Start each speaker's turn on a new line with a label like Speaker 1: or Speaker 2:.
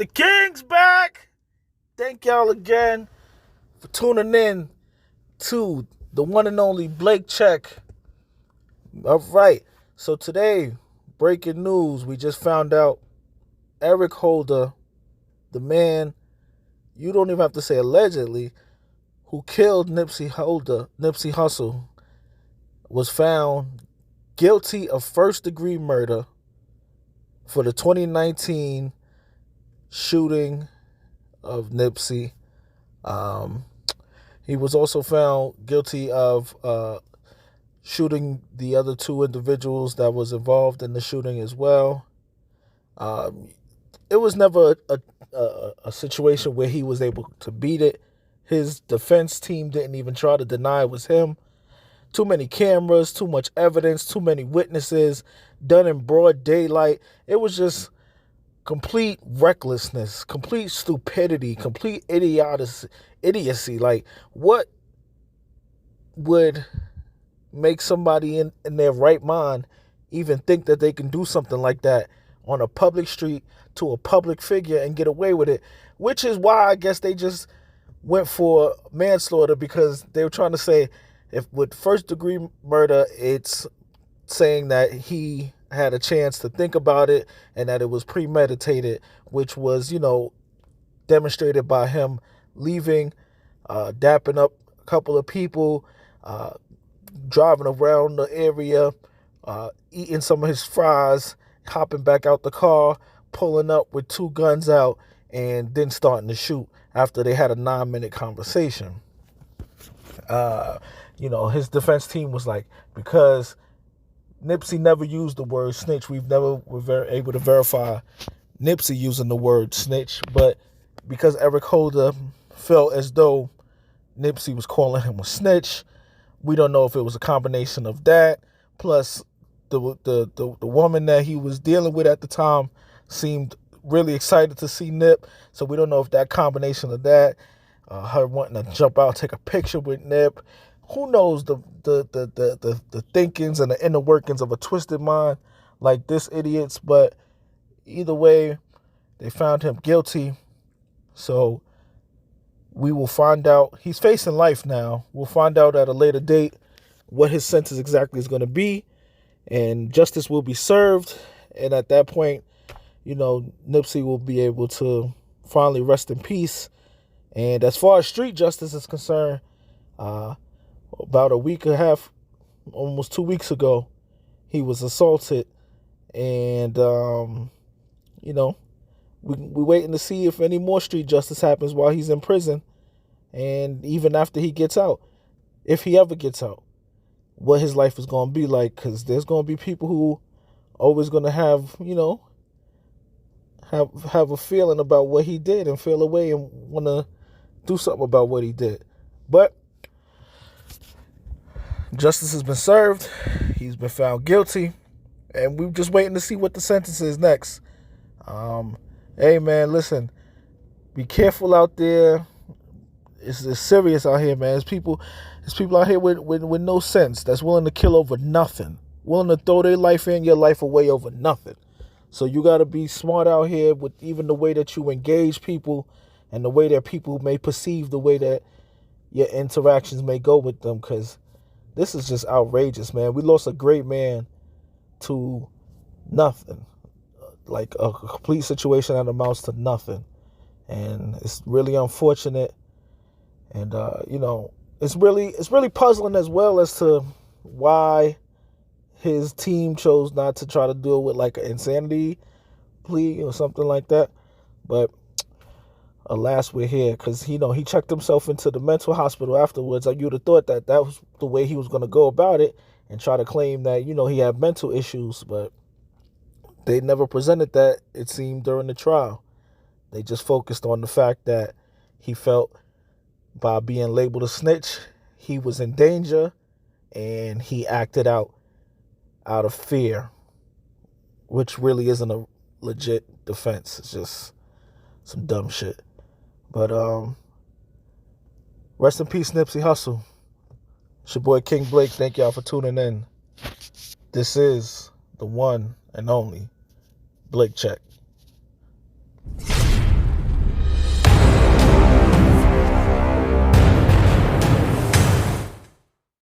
Speaker 1: The King's back. Thank y'all again for tuning in to the one and only Blake Check. All right. So today, breaking news. We just found out Eric Holder, the man, you don't even have to say allegedly, who killed Nipsey Hussle, was found guilty of first-degree murder for the 2019 shooting of Nipsey. He was also found guilty of shooting the other two individuals that was involved in the shooting as well. It was never a situation where he was able to beat it. His defense team didn't even try to deny it was him. Too many cameras, too much evidence, too many witnesses, done in broad daylight. It was just complete recklessness, complete stupidity, complete idiocy. Like, what would make somebody in their right mind even think that they can do something like that on a public street to a public figure and get away with it? Which is why I guess they just went for manslaughter, because they were trying to say, if with first degree murder, it's saying that he had a chance to think about it and that it was premeditated, which was, demonstrated by him leaving, dapping up a couple of people, driving around the area, eating some of his fries, hopping back out the car, pulling up with two guns out, and then starting to shoot after they had a 9-minute conversation. His defense team was like, because Nipsey never used the word snitch, we've never were able to verify Nipsey using the word snitch, but because Eric Holder felt as though Nipsey was calling him a snitch, we don't know if it was a combination of that, plus the woman that he was dealing with at the time seemed really excited to see Nip, so we don't know if that combination of that, her wanting to jump out, take a picture with Nip, who knows the thinkings and the inner workings of a twisted mind like this idiot's. But either way, they found him guilty. So we will find out. He's facing life now. We'll find out at a later date what his sentence exactly is going to be, and justice will be served. And at that point, Nipsey will be able to finally rest in peace. And as far as street justice is concerned, about a week and a half, almost 2 weeks ago, he was assaulted, and we're waiting to see if any more street justice happens while he's in prison, and even after he gets out, if he ever gets out, what his life is going to be like, because there's going to be people who always going to have have a feeling about what he did and feel away and want to do something about what he did. But justice has been served. He's been found guilty, and we're just waiting to see what the sentence is next. Hey man, listen, be careful out there. It's serious out here, man. There's people out here with no sense that's willing to kill over nothing, willing to throw their life and your life away over nothing. So you got to be smart out here with even the way that you engage people and the way that people may perceive the way that your interactions may go with them, because this is just outrageous, man. We lost a great man to nothing, like a complete situation that amounts to nothing. And it's really unfortunate. And, it's really puzzling as well as to why his team chose not to try to deal with like an insanity plea or something like that. But alas, we're here, because, he checked himself into the mental hospital afterwards. Like, you'd have thought that was the way he was going to go about it and try to claim that, he had mental issues. But they never presented that, it seemed, during the trial. They just focused on the fact that he felt by being labeled a snitch, he was in danger, and he acted out of fear, which really isn't a legit defense. It's just some dumb shit. But rest in peace, Nipsey Hussle. It's your boy King Blake. Thank y'all for tuning in. This is the one and only Blake Check.